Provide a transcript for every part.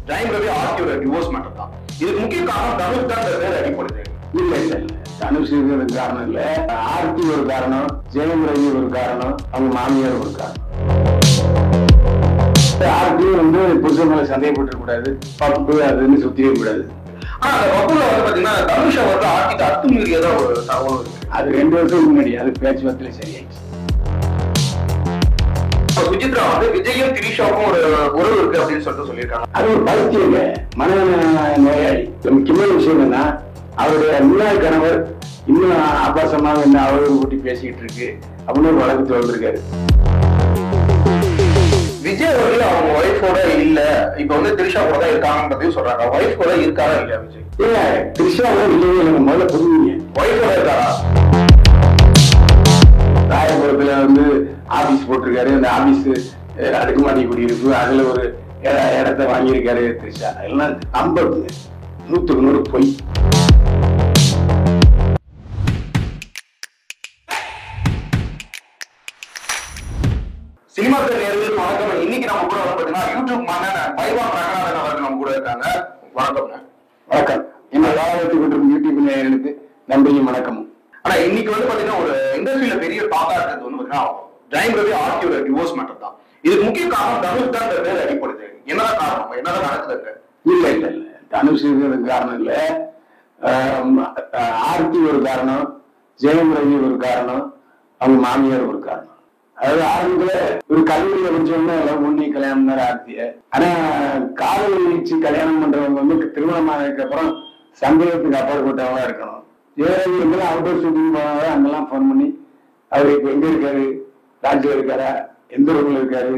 Jayam Ravi ஆர்த்தியோட divorce matter தான். இதுக்கு முக்கிய காரணம் தனுஷ் தான் அடிப்படுது. இல்ல இல்ல இல்ல, தனுஷ் இருக்கிறது காரணம் இல்ல, ஆர்த்தி ஒரு காரணம், ஜெயம் ரவி ஒரு காரணம், அவங்க மாமியார் ஒரு காரணம். ஆர்த்தியும் வந்து புருஷன் மேல சந்தேகப்பட்டு கூடாது, பப்பு அதுன்னு சுத்தியே கூடாது. ஆனா அந்த பப்புல வந்து பாத்தீங்கன்னா தனுஷ வந்து ஆர்த்திக்கு அத்துமீறியதான் ஒரு தகவல் இருக்கு. அது 2 வருஷத்துக்கு முன்னாடி அது பேச்சுவார்த்தையில சரியாயிடுச்சு. சுஜித்ரா வந்து விஜயும் திரிஷாவுக்கும் ஒரு உறவு இருக்கு அப்படின்னு சொல்லிட்டு சொல்லியிருக்காங்க. அது ஒரு பைத்தியங்க, மன நோயாளி. முக்கியமான விஷயம் என்னன்னா, அவருடைய முன்னாள் கணவர் இன்னும் ஆபாசமாக என்ன அவரு கூட்டி பேசிக்கிட்டு இருக்கு அப்படின்னு ஒரு வழக்கு தொடர்ந்துருக்காரு. விஜய் அவர்கள் அவங்க ஒய்ஃபோட இல்ல, இப்ப வந்து திரிஷா கூட தான் இருக்காங்கன்றதையும் சொல்றாங்க. ஒய்ஃப் கூட இருக்காரா இல்லையா விஜய்? இல்ல, திரிஷா இல்லவே இல்லைங்க, முதல்ல புரிஞ்சுங்க. ஒய்ஃபோட இருக்காரா? ராயபுரத்துல வந்து ஆபீஸ் போட்டிருக்காரு, அந்த ஆபீஸ் அடுக்குமாடி குடியிருப்பு, அதுல ஒரு இடத்த வாங்கியிருக்காரு திரிஷா. எல்லாம் நம்புங்க, 100க்கு 100 பொய். சினிமா நேயர்களுக்கு வணக்கம். இன்னைக்கு நம்ம கூட வந்து பாத்தீங்கன்னா யூடியூப் மன்னன் பைவான் ரங்கநாதன் அவர்கள் நம்ம கூட இருக்காங்க. வணக்கம்ங்க. வணக்கம். என்ன காலத்துக்கு கொண்டிருக்கும் யூடியூப் நேயர்களுக்கு நன்றியும் வணக்கமும். ஆனா இன்னைக்கு வந்து பாத்தீங்கன்னா ஒரு இண்டஸ்ட்ரியில பெரிய டாக்கா இருக்கிறது வந்து பாத்தீங்கன்னா ஜெயம் ரவி ஆர்த்தியோட டிவோர்ஸ் மேட்டர் தான். இதுக்கு முக்கிய காரணம் தனுஷ் தான் அடிப்படுது. என்னதான் காரணம், என்னதான் நடக்குது? இல்ல இல்ல இல்ல, தனுஷ் இருக்கிறது காரணம் இல்ல, ஆர்த்தி ஒரு காரணம், ஜெயம் ரவி ஒரு காரணம், அவங்க மாமியார் ஒரு காரணம். அதாவது ஆரம்பத்துல ஒரு கல்லூரியில படிச்சவங்க எல்லாம் ஒண்ணி கல்யாணம் ஆர்த்திய. ஆனா காதல் வச்சு கல்யாணம் பண்றவங்க வந்து திருமணம் ஆனதுக்கு அப்புறம் சந்தேகத்துக்கு அப்பாற்பட்டவங்களா இருக்கணும். ஜெயரவி எங்கெல்லாம் அவுட்டோர் ஷூட்டிங் போனாங்க, அங்கெல்லாம் போன் பண்ணி அவர் இப்ப எங்க இருக்காரு, ராஜ்ல இருக்காரா, எந்த ரூம்ல இருக்காரு,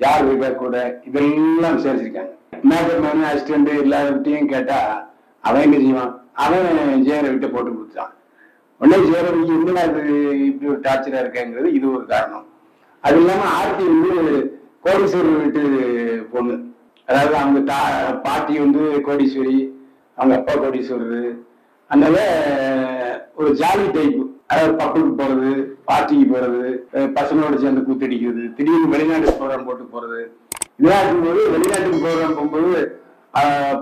யார் இருக்கா கூட, இதெல்லாம் விசாரிச்சிருக்காங்க. மேக்கப் மேனு அசிஸ்டன்ட் எல்லாத்தையும் கேட்டா அவன் என்ன செய்வான், அவன் ஜெயரவிட்ட போட்டு கொடுத்தான். உடனே ஜெயரவிக்கு என்னடா இது இப்படி ஒரு டார்ச்சரா இருக்காங்கிறது இது ஒரு காரணம். அது இல்லாம ஆர்த்தி வந்து கோடீஸ்வரர் வீட்டு பொண்ணு, அதாவது அவங்க பாட்டி வந்து கோடீஸ்வரி, அவங்க அப்பா கோடீஸ்வரர். அதனால ஒரு ஜாலி டைப், அதாவது பப்புக்கு போறது, பார்ட்டிக்கு போறது, பசங்களோட சேர்ந்து கூத்தடிக்கிறது, திடீர்னு வெளிநாட்டு ப்ரோக்ராம் போட்டு போறது, இதெல்லாம் இருக்கும்போது வெளிநாட்டுக்கு ப்ரோக்ராம் போகும்போது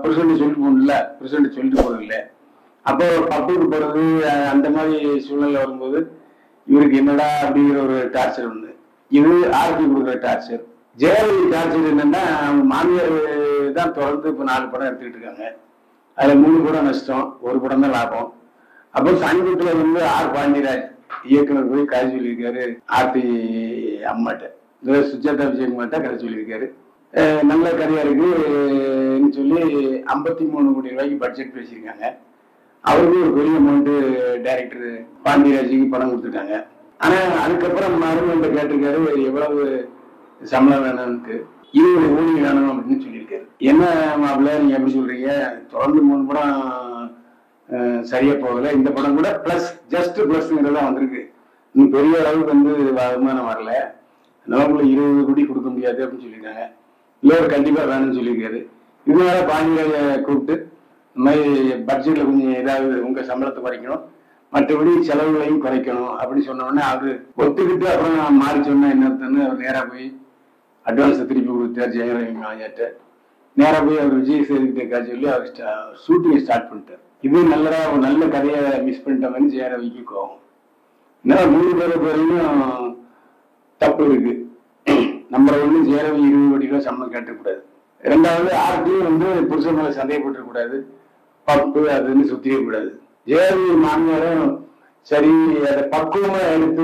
பிரசிடண்ட் சொல்லிட்டு போகணும்ல, பிரசிடண்ட் சொல்லிட்டு போறது இல்லை. அப்போ பப்புக்கு போறது அந்த மாதிரி சூழ்நிலை வரும்போது இவருக்கு என்னடா அப்படிங்கிற ஒரு டார்ச்சர் ஒண்ணு. இது ஆர்த்தி கொடுக்குற டார்ச்சர். ஜெயலலிதா டார்ச்சர் என்னன்னா, அவங்க மாமியார் தான் தொடர்ந்து இப்ப 4 படம் எடுத்துக்கிட்டு இருக்காங்க. அதுல 3 படம் நஷ்டம், 1 படம் தான் லாபம். அப்போ சமீபத்துல வந்து ஆர் பாண்டியராஜ் இயக்குனர் போய் கதை சொல்லியிருக்காரு ஆர்த்தி அம்மாட்ட, சுஜாதா விஜயகுமார்ட்ட கதை சொல்லியிருக்காரு. நல்ல கதையா இருக்குன்னு சொல்லி 53 கோடி ரூபாய்க்கு பட்ஜெட் பேசியிருக்காங்க. அவருக்கு ஒரு பெரிய அமௌண்ட் டைரக்டர் பாண்டியராஜுக்கு பணம் கொடுத்துருக்காங்க. ஆனா அதுக்கப்புறம் மருமகன் கேட்டிருக்காரு எவ்வளவு சம்பளம் வேணும்னு, 20 கோடி வேணும் அப்படின்னு சொல்லியிருக்காரு. என்ன மாப்பிள்ள நீங்க எப்படி சொல்றீங்க, தொடர்ந்து 3 படம் சரியா போகல, இந்த படம் கூட பிளஸ் ஜஸ்ட் பிளஸ்ங்கிறதா வந்திருக்கு, இன்னும் பெரிய அளவுக்கு வந்து வருமானம் வரல, நமக்குள்ள 20 கோடி கொடுக்க முடியாது அப்படின்னு சொல்லியிருக்காங்க. இல்லை கண்டிப்பா வேணும்னு சொல்லியிருக்காரு. இதனால பாண்டியராஜ கூப்பிட்டு இந்த மாதிரி பட்ஜெட்ல கொஞ்சம் ஏதாவது உங்க சம்பளத்தை குறைக்கணும், மற்றபடி செலவுகளையும் குறைக்கணும் அப்படின்னு சொன்ன உடனே அவரு ஒத்துக்கிட்டு அப்புறம் மாறி சொன்னா என்னன்னு அவர் நேரா போய் அட்வான்ஸை திருப்பி கொடுத்தார் ஜெயரவி மாயாட்ட. நேரா போய் அவர் விஜய் சேதுக்கிட்ட சொல்லி அவர் ஷூட்டிங்கை ஸ்டார்ட் பண்ணிட்டார். இது நல்லதா ஒரு நல்ல கதையை மிஸ் பண்ணிட்டோம்னு ஜெயரவிக்கு கோவம். இன்னும் 3 பேரையும் தப்பு இருக்கு. நம்பர் 1 ஜெயரவி 20 கோடி ரூபாய் சம்பளம் கேட்டக்கூடாது. 2வது ஆர்த்தியும் வந்து புருஷன் மேல சந்தேகப்பட்டு கூடாது, பப்பு அதுன்னு சுத்தியே கூடாது. ஜெயரவி மாமியாரும் சரி அதை பக்குவமா எடுத்து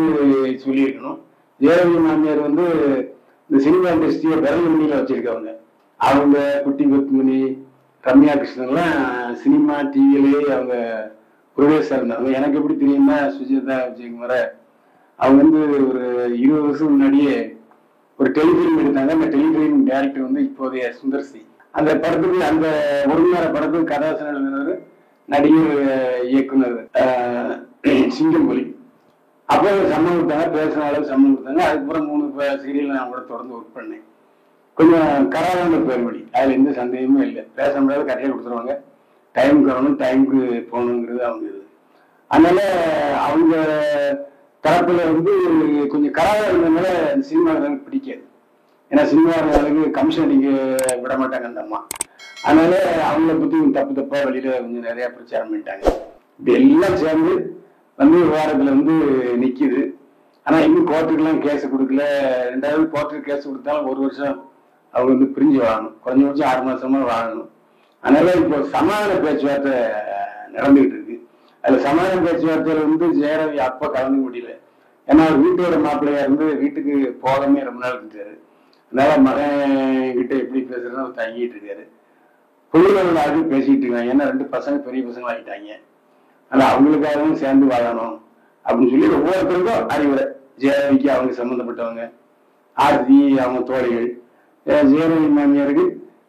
சொல்லியிருக்கணும். ஜெயரவி மாமியார் வந்து இந்த சினிமா இண்டஸ்ட்ரியை விரல் வச்சிருக்கவங்க. அவங்க குட்டி பத்மினி, ரம்யா கிருஷ்ணன்லாம் சினிமா டிவியிலேயே அவங்க ப்ரொடியூசர் இருந்தாங்க. எனக்கு எப்படி தெரியுமா, சுஜாதா விஜயகுமார அவங்க வந்து ஒரு 20 வருஷம் முன்னாடியே ஒரு டெலிஃபிலிம் எடுத்தாங்க. அந்த டெலிஃபிலிம் டைரக்டர் வந்து இப்போதைய சுந்தர்சி. அந்த படத்துக்கு அந்த 1 மணி நேர படத்துக்கு கதாசனம் எழுதினவர் நடிகர் இயக்குனர் சிங்கம்பொலி. அப்போ சம்பளம் கொடுத்தாங்க, பேசின அளவு சம்பளம் கொடுத்தாங்க. அதுக்கப்புறம் 3 சீரியல் நான் கூட தொடர்ந்து ஒர்க் பண்ணேன். கொஞ்சம் கராரான பேர்வழி, அதுல எந்த சந்தேகமும் இல்லை. பேச முடியாது, கரையை கொடுத்துருவாங்க, டைமுக்கு வரணும், டைமுக்கு போகணுங்கிறது அவங்க இது. அதனால அவங்க தரப்புல வந்து கொஞ்சம் கராரா இருந்ததுனால சினிமாவுக்கு பிடிக்காது. ஏன்னா சினிமாவுக்கு கமிஷன் அடிக்க விட மாட்டாங்க அந்த அம்மா. அதனால அவங்கள பத்தி தப்பு தப்பா வெளியில கொஞ்சம் நிறைய பிரச்சாரம் பண்ணிட்டாங்க. இப்ப எல்லாம் சேர்ந்து விவகாரத்துல நிக்குது. ஆனா இன்னும் கோர்ட்டுக்கெல்லாம் கேஸ் கொடுக்கல. 2வது கோர்ட்டுக்கு கேஸ் கொடுத்தாலும் 1 வருஷம் அவங்க பிரிஞ்சு வாழணும், குறைஞ்சபட்சம் 6 மாசமா வாழணும். அதனால இப்போ சமாதான பேச்சுவார்த்தை நடந்துகிட்டு இருக்கு. அதுல சமாதான பேச்சுவார்த்தையில ஜெயரவி அப்ப கலந்து முடியல. ஏன்னா அவர் வீட்டோட மாப்பிள்ளையா வீட்டுக்கு போகாமே ரொம்ப நாள் இருக்காரு. அதனால மகன் கிட்ட எப்படி பேசுறதுன்னு அவர் தங்கிட்டு இருக்காரு. பொதுவாக பேசிட்டு இருக்காங்க. ஏன்னா 2 பசங்க பெரிய பசங்க ஆகிட்டாங்க. ஆனா அவங்களுக்காகவும் சேர்ந்து வாழணும் அப்படின்னு சொல்லி ஒவ்வொருத்தருக்கும் அறிவுரை. ஜெயரவிக்கு அவங்க சம்பந்தப்பட்டவங்க, ஆர்த்தி அவங்க தோழிகள், ஜெயரவி மாமியாருக்கு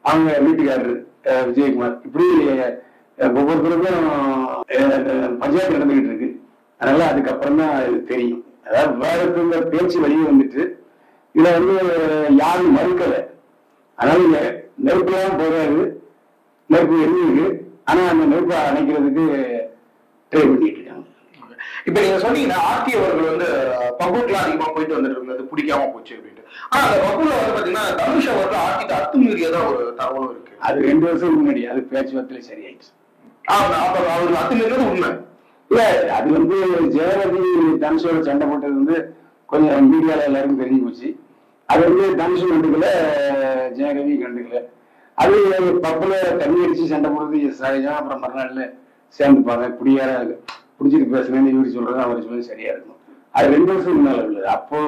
அவங்க வீட்டுக்காரரு விஜயகுமார், இப்படி ஒவ்வொருத்தருக்கும் பஞ்சாயத்து நடந்துகிட்டு இருக்கு. அதனால அதுக்கப்புறம் தான் இது தெரியும். அதாவது விவாதத்துல பேச்சு வெளியே வந்துட்டு இதுல யாரும் மறுக்கல. அதனால நெருப்புலாம் போகாது, நெருப்பு எரியுது. ஆனா அந்த நெருப்பை அணைக்கிறதுக்கு ட்ரை பண்ணிட்டு இருக்காங்க. இப்ப நீங்க சொன்னீங்கன்னா ஆர்த்தி அவர்கள் பப்புக்குலாம் அதிகமா போயிட்டு வந்துட்டு இருந்தது பிடிக்காம போச்சு அப்படின்ட்டு. ஆனா அந்த பப்புல பாத்தீங்கன்னா தனுஷ் அவர்கள் ஆர்த்திக்கு அத்துமீறியதா ஒரு தகவலும் இருக்கு. அது 2 வருஷம் முன்னாடி அது பேச்சுவார்த்தையில சரியாயிடுச்சு. அப்ப அவருக்கு அத்துமீறியது உண்மை இல்ல. அது ஜெயரவி தனுஷோட சண்டை போட்டது கொஞ்சம் மீடியால எல்லாருக்கும் தெரிஞ்சு போச்சு. அது தனுஷ் கண்டுக்கல, ஜெயரவி கண்டுக்கல. அது பப்புல தண்ணி அடிச்சு சண்டை போடுறது சகஜம். அப்புறம் மறுநாள்ல சேர்ந்துப்பாங்க. குடியார குடிச்சிட்டு பேசுறேன்னு இவரு சொல்றது அவர் சொல்றது சரியா இருக்கும். அது 2 வருஷம் முன்னால உள்ளது. அப்போ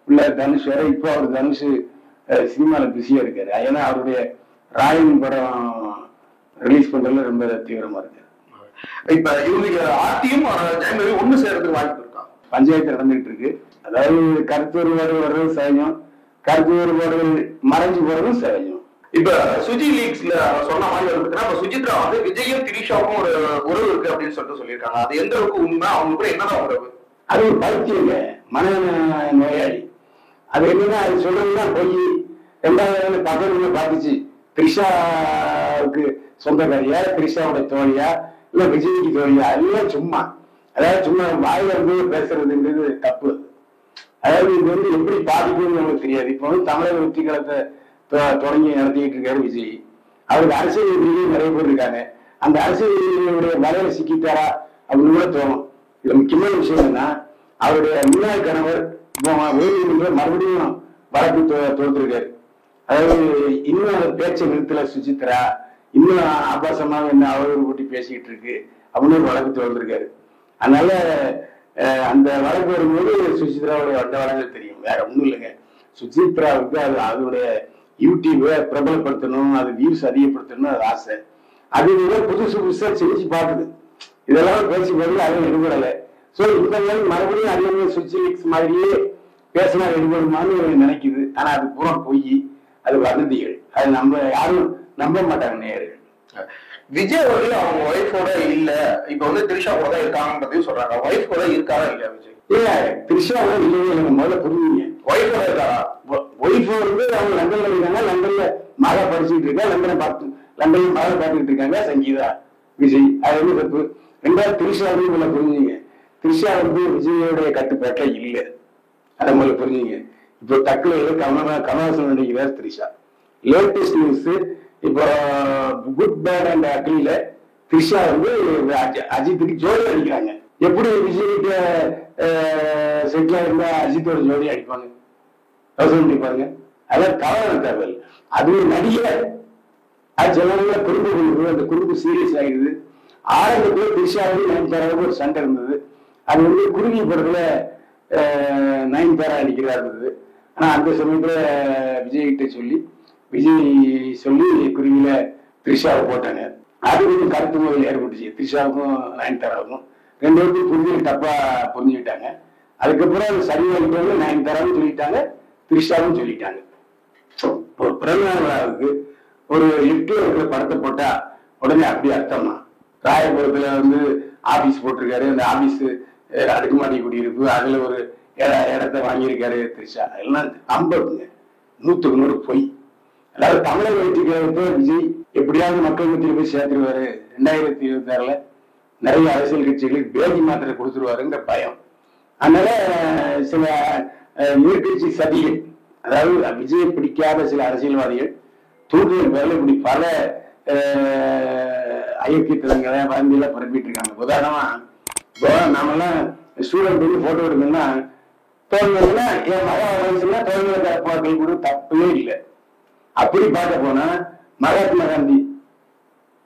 உள்ள தனுஷ் வேற, இப்போ அவர் தனுஷ் சினிமால பிஸியா இருக்காரு. ஏன்னா அவருடைய ராயன் படம் ரிலீஸ் பண்றதுல ரொம்ப தீவிரமா இருக்காரு. இப்ப இவங்களுக்கு ஆர்த்தியும் ஜெயலலிதா ஒண்ணு சேர்றதுக்கு வாய்ப்பு இருக்கா? பஞ்சாயத்து நடந்துகிட்டு இருக்கு. அதாவது கருத்து வேறுபாடு வர்றது சகஜம், கருத்து வேறுபாடுகள் மறைஞ்சு போறதும் சகஜம். இப்ப சுஜி லீக்ஸ்ல சொன்ன மாதிரி இப்ப சுஜித்ரா விஜயும் திரிஷாவுக்கும் ஒரு உறவு இருக்கு அப்படின்னு சொல்லியிருக்காங்க. அது எந்த அளவுக்கு உண்மை? அவங்க கூட என்னதான் உறவு? அது ஒரு பைத்தியங்க, மன நோயாளி. அது என்னன்னா அது சொல்றதுதான் பொய். 2வது பகல் பார்த்துச்சு. திரிஷாவுக்கு சொந்தக்காரியா, திரிஷாவோட தோழியா, இல்ல விஜய்க்கு தோழியா, எல்லாம் சும்மா. அதாவது சும்மா வாயில பேசுறதுன்றது தப்பு. அதாவது இது எப்படி பாதிக்கும்னு நமக்கு தெரியாது. இப்போ தமிழக வெற்றி களத்தை தொடங்கி நடத்திக்கிட்டு இருக்காரு விஜய். அவருக்கு அரசியல் எதிரிகள் நிறைய பேர் இருக்காங்க. அந்த அரசியல் எதிரிகளுடைய வலையில சிக்கிட்டாரா அப்படின்னு கூட தோணும். இதுல முக்கியமான விஷயம் என்னன்னா, அவருடைய முன்னாள் கணவர் மறுபடியும் வழக்கு தொடுத்திருக்காரு. அதாவது இன்னும் அந்த பேச்சை நிறுத்தல சுசித்ரா, இன்னும் ஆபாசமாக என்ன அவதூறு கூட்டி பேசிக்கிட்டு இருக்கு அப்படின்னு ஒரு வழக்கு தொடர்ந்திருக்காரு. அதனால அந்த வழக்கு வரும்போது சுசித்ராவுடைய வந்த வழக்கு தெரியும். வேற ஒண்ணும் இல்லைங்க. சுசித்ராவுக்கு அதோடைய யூடியூபை பிரபலப்படுத்தணும், அது வியூஸ் அதிகப்படுத்தணும், அது ஆசை. அது புதுசா செஞ்சு பார்க்குது. இதெல்லாம் பேசி போது அதுவும் எடுபடலை. ஸோ இந்த மாதிரி மறுபடியும் அதே சுவிட்ச் மாதிரியே பேசினா எடுபடுமான்னு நினைக்குது. ஆனா அது பூரா பொய், அது வதந்திகள். அது நம்ம யாரும் நம்ப மாட்டாங்க நேயர்கள். விஜய் அவர்கள் அவங்க ஒய்ஃபோட இல்ல, இப்ப திரிஷா கூட தான் இருக்காங்கன்றதையும் சொல்றாங்க. ஒய்ஃப் கூட இருக்காரா இல்லையா விஜய்? இல்ல, திரிஷாவோட இல்லவே இல்லைங்க. முதல்ல புரிஞ்சுங்க. ஒய்ஃபோட இருக்காரா? ஒய்ஃப் அவங்க லண்டன்ல இருக்காங்க. லண்டன்ல மழை படிச்சுட்டு இருக்கா. லண்டன்ல மழை பார்த்துக்கிட்டு இருக்காங்க சங்கீதா, விஜய். அது வந்து தப்பு. 2வது திரிஷாவையும் முதல்ல புரிஞ்சுங்க. திரிஷா விஜயோடைய கட்டுப்பாட்டில் இல்லை. அதை முதல்ல புரிஞ்சுங்க. இப்போ தக்கலையில கமலஹாசன் நடிக்கிறார் திரிஷா. லேட்டஸ்ட் நியூஸ் இப்போ குட் பேட் அண்ட் அக்லில திரிஷா அஜித்துக்கு ஜோடி அடிக்கிறாங்க. எப்படி விஜய்கிட்ட செட்டில் இருந்தா அஜித்தோட ஜோடி அடிப்பாங்க, பாருங்க. அதான் கவலை தேவை. அது நடிகர். அது சில குடும்ப அந்த குடும்பம் சீரியஸ் ஆகிடுது. ஆரம்பத்துல திரிஷாவுக்கு நயன்தாராவுக்கு ஒரு சண்டை இருந்தது. அது குருவி படத்துல நயன்தாரா அடிக்கிறதா இருந்தது. ஆனா அந்த சமயத்துல விஜய் சொல்லி குருவியில திரிஷாவை போட்டாங்க. அது கொஞ்சம் கருத்து மோதல் ஏற்பட்டுச்சு. திரிஷாவுக்கும் நயன்தாராவுக்கும் 2 பேருக்கும் புரிஞ்சு தப்பா புரிஞ்சுக்கிட்டாங்க. அதுக்கப்புறம் அது சரியாக நயன்தாராவும் சொல்லிட்டாங்க, திரிஷாவும் சொல்லிட்டாங்க. ஒரு பிறந்த விழாவுக்கு ஒரு லிப்ட்ல இருக்கிற படத்தை போட்டா உடனே அப்படி அர்த்தமா? ராயபுரத்துல ஆபீஸ் போட்டிருக்காரு. அந்த ஆபீஸ் அடுக்குமாடி குடியிருப்பு, அதுல ஒரு இடத்த வாங்கியிருக்காரு திரிஷா. எல்லாம் நம்புங்க, 100க்கு 100 பொய். அதாவது தமிழக வெற்றிக்கு விஜய் எப்படியாவது மக்கள் மத்தியில் போய் சேர்த்துருவாரு. 2026ல நிறைய அரசியல் கட்சிகளுக்கு பேதி மாத்திரை கொடுத்துருவாருங்கிற பயம். அதனால சில எதிர்கட்சி சதிகள், அதாவது விஜயை பிடிக்காத சில அரசியல்வாதிகள் தூண்டுதல் பேர்ல இப்படி பல ஐக்கியத்தலங்களை வந்தியெல்லாம் பரப்பிட்டு இருக்காங்க. உதாரணமா இப்போ நாமெல்லாம் ஸ்டூடெண்ட் வந்து போட்டோ எடுக்கணும்னா தோல்வினா என் மகா வயசுல தோல்வியில கற்பாக்கள் கூட தப்பவே இல்லை. அப்படி பார்க்க போனா மகாத்மா காந்தி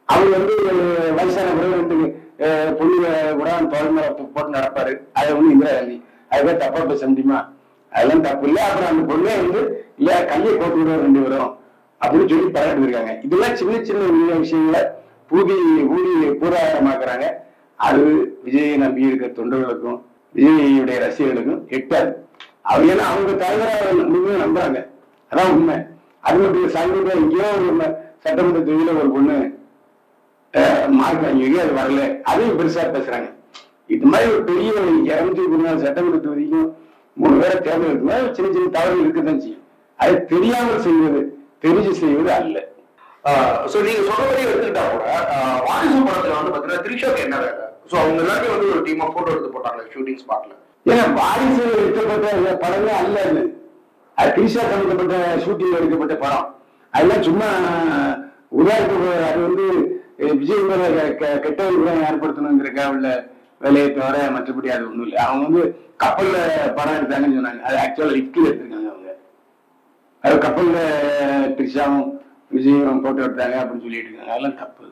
அவர் வந்து வயசான பிறகு வந்து பொண்ணு கூட தோல்மை போட்டு நடப்பாரு. அதை வந்து இந்திரா காந்தி அதுதான் தப்பா பேச முடியுமா? அதெல்லாம் தப்பு இல்லை. அப்புறம் அந்த பொண்ணே வந்து இல்ல கையை போட்டு விட 2 வரும் அப்படின்னு சொல்லி பாராட்டு இருக்காங்க. இதெல்லாம் சின்ன சின்ன விஷயங்களை ஊதி பூராகரமாக்குறாங்க. அது விஜயை நம்பி இருக்க தொண்டர்களுக்கும் விஜயுடைய ரசிகர்களுக்கும் எட்டாது. அவங்க ஏன்னா அவங்க தலைவராக முழுமையாக நம்புறாங்க. அதான் உண்மை. அது மட்டும் சமீபத்தில் எங்கேயோ ஒரு சட்டமன்ற தொகுதியில ஒரு பொண்ணு மார்க் வாங்கி அது வரல, அதையும் பெருசா பேசுறாங்க. இது மாதிரி ஒரு பெரிய 234 சட்டமன்ற தொகுதிக்கும் 3 பேரை தேர்ந்தெடுக்கும் சின்ன சின்ன தவறுகள் இருக்குதான் செய்யும். அதை தெரியாமல் செய்வது தெரிஞ்சு செய்வது அல்ல. நீங்க சொல்ற மாதிரி எடுத்துக்கிட்டா கூட வாரிசு படத்துல வந்து பாத்தீங்கன்னா திரிஷாக்கு என்ன வேலை? அவங்க எல்லாத்தையும் வந்து ஒரு டீமா போட்டோ எடுத்து போட்டாங்க ஷூட்டிங் ஸ்பாட்ல. ஏன்னா வாரிசு எடுக்கப்பட்ட படமே அல்ல அது. அது திரிஷா சம்பந்தப்பட்ட ஷூட்டிங் எடுக்கப்பட்ட படம். அதெல்லாம் சும்மா உதாரணத்துக்கு அது வந்து விஜய் மேல கெட்ட அபிப்பிராயம் ஏற்படுத்தணுங்கிறக்கா உள்ள வேலையை தவிர மற்றபடி அது ஒண்ணும் இல்லை. அவங்க வந்து கப்பல்ல படம் எடுத்தாங்கன்னு சொன்னாங்க. அது ஆக்சுவலா லிப்ட்ல எடுத்திருக்காங்க. அவங்க அது கப்பல்ல திரிஷாவும் விஜயும் போட்டோ எடுத்தாங்க அப்படின்னு சொல்லிட்டு இருக்காங்க. அதெல்லாம் தப்பு.